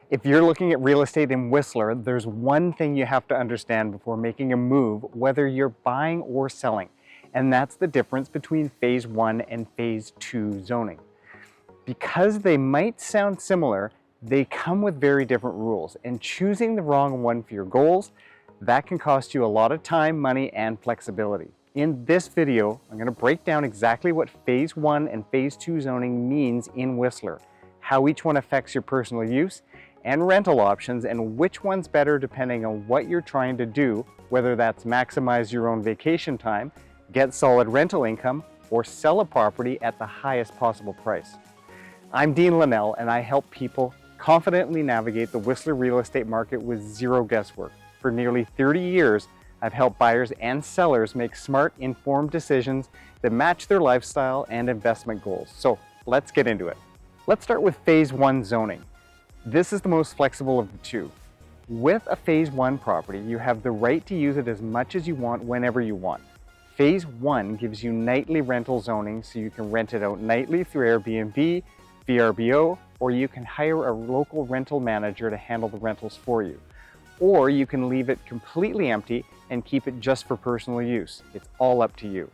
If you're looking at real estate in Whistler, there's one thing you have to understand before making a move, whether you're buying or selling, and that's the difference between Phase 1 and Phase 2 zoning. Because they might sound similar, they come with very different rules, and choosing the wrong one for your goals, that can cost you a lot of time, money, and flexibility. In this video, I'm going to break down exactly what Phase 1 and Phase 2 zoning means in Whistler, how each one affects your personal use and rental options, and which one's better depending on what you're trying to do, whether that's maximize your own vacation time, get solid rental income, or sell a property at the highest possible price. I'm Dean Linnell, and I help people confidently navigate the Whistler real estate market with zero guesswork. For nearly 30 years, I've helped buyers and sellers make smart, informed decisions that match their lifestyle and investment goals. So let's get into it. Let's start with Phase 1 zoning. This is the most flexible of the two. With a Phase 1 property, you have the right to use it as much as you want whenever you want. Phase 1 gives you nightly rental zoning, so you can rent it out nightly through Airbnb, VRBO, or you can hire a local rental manager to handle the rentals for you. Or you can leave it completely empty and keep it just for personal use. It's all up to you.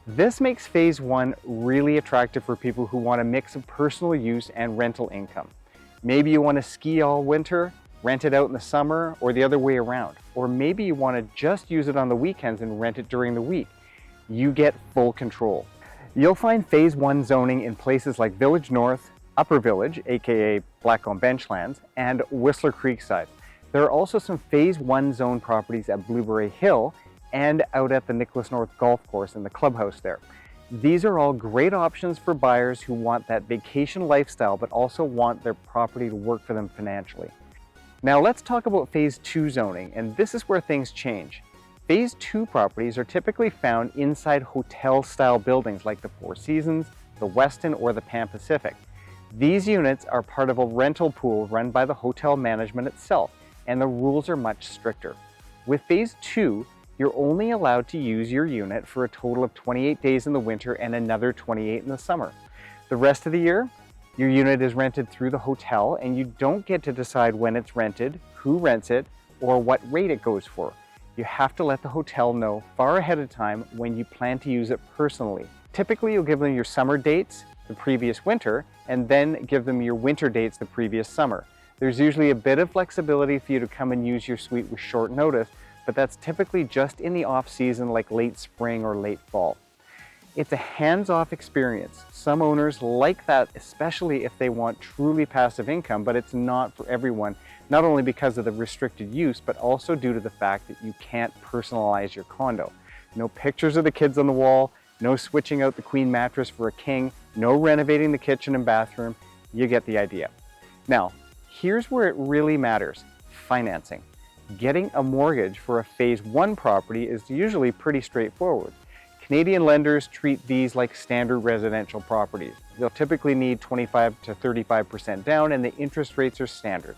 This makes Phase 1 really attractive for people who want a mix of personal use and rental income. Maybe you want to ski all winter, rent it out in the summer, or the other way around. Or maybe you want to just use it on the weekends and rent it during the week. You get full control. You'll find Phase 1 zoning in places like Village North, Upper Village, aka Blackcomb Benchlands, and Whistler Creekside. There are also some Phase 1 zone properties at Blueberry Hill and out at the Nicholas North Golf Course in the clubhouse there. These are all great options for buyers who want that vacation lifestyle but also want their property to work for them financially. Now let's talk about Phase 2 zoning, and this is where things change. Phase 2 properties are typically found inside hotel-style buildings like the Four Seasons, the Westin, or the Pan Pacific. These units are part of a rental pool run by the hotel management itself, and the rules are much stricter. With Phase 2, you're only allowed to use your unit for a total of 28 days in the winter and another 28 in the summer. The rest of the year, your unit is rented through the hotel, and you don't get to decide when it's rented, who rents it, or what rate it goes for. You have to let the hotel know far ahead of time when you plan to use it personally. Typically, you'll give them your summer dates the previous winter, and then give them your winter dates the previous summer. There's usually a bit of flexibility for you to come and use your suite with short notice, but that's typically just in the off-season like late spring or late fall. It's a hands-off experience. Some owners like that, especially if they want truly passive income, but it's not for everyone, not only because of the restricted use, but also due to the fact that you can't personalize your condo. No pictures of the kids on the wall, no switching out the queen mattress for a king, no renovating the kitchen and bathroom. You get the idea. Now, here's where it really matters: financing. Getting a mortgage for a Phase 1 property is usually pretty straightforward. Canadian lenders treat these like standard residential properties. They'll typically need 25 to 35% down, and the interest rates are standard.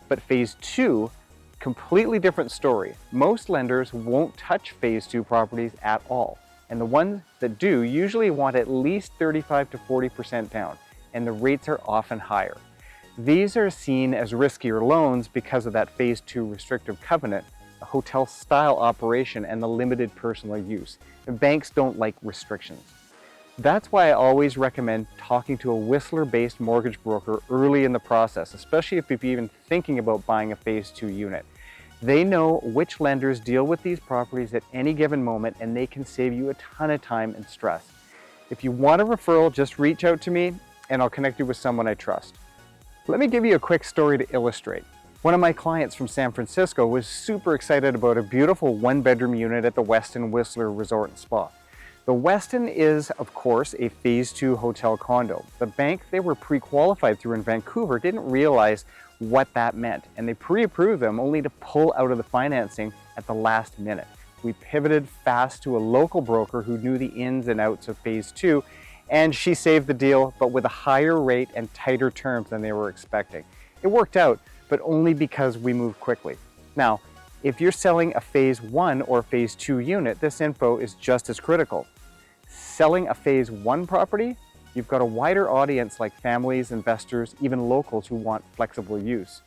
But Phase 2, completely different story. Most lenders won't touch Phase 2 properties at all, and the ones that do usually want at least 35 to 40% down, and the rates are often higher. These are seen as riskier loans because of that Phase 2 restrictive covenant, a hotel-style operation, and the limited personal use. And banks don't like restrictions. That's why I always recommend talking to a Whistler-based mortgage broker early in the process, especially if you're even thinking about buying a Phase 2 unit. They know which lenders deal with these properties at any given moment, and they can save you a ton of time and stress. If you want a referral, just reach out to me and I'll connect you with someone I trust. Let me give you a quick story to illustrate. One of my clients from San Francisco was super excited about a beautiful one-bedroom unit at the Westin Whistler Resort and Spa. The Westin is, of course, a Phase 2 hotel condo. The bank they were pre-qualified through in Vancouver didn't realize what that meant, and they pre-approved them only to pull out of the financing at the last minute. We pivoted fast to a local broker who knew the ins and outs of Phase 2, and she saved the deal, but with a higher rate and tighter terms than they were expecting. It worked out, but only because we moved quickly. Now, if you're selling a Phase 1 or Phase 2 unit, this info is just as critical. Selling a Phase 1 property, you've got a wider audience like families, investors, even locals who want flexible use.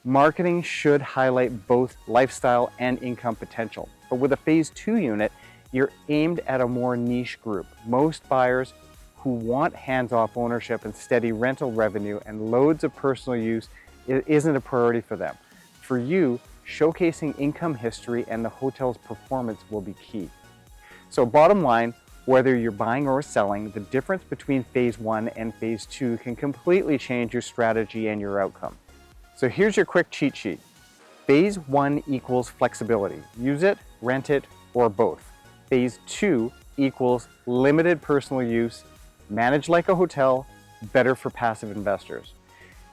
Marketing should highlight both lifestyle and income potential. But with a phase 2 unit, you're aimed at a more niche group. Most buyers who want hands-off ownership and steady rental revenue and loads of personal use isn't a priority for them. For you, showcasing income history and the hotel's performance will be key. So bottom line, whether you're buying or selling, the difference between phase 1 and phase 2 can completely change your strategy and your outcome. So here's your quick cheat sheet. Phase 1 equals flexibility. Use it, rent it, or both. Phase 2 equals limited personal use, managed like a hotel, better for passive investors.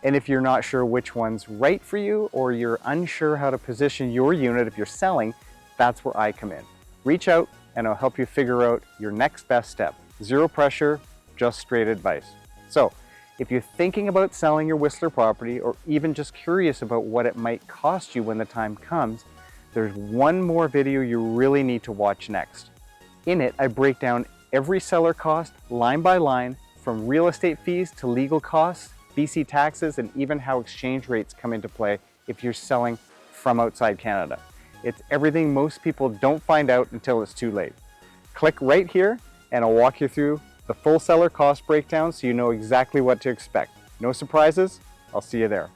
And if you're not sure which one's right for you, or you're unsure how to position your unit if you're selling, that's where I come in. Reach out and I'll help you figure out your next best step. Zero pressure, just straight advice. So, if you're thinking about selling your Whistler property, or even just curious about what it might cost you when the time comes, there's one more video you really need to watch next. In it, I break down every seller cost line by line, from real estate fees to legal costs, BC taxes, and even how exchange rates come into play if you're selling from outside Canada. It's everything most people don't find out until it's too late. Click right here and I'll walk you through the full seller cost breakdown so you know exactly what to expect. No surprises. I'll see you there.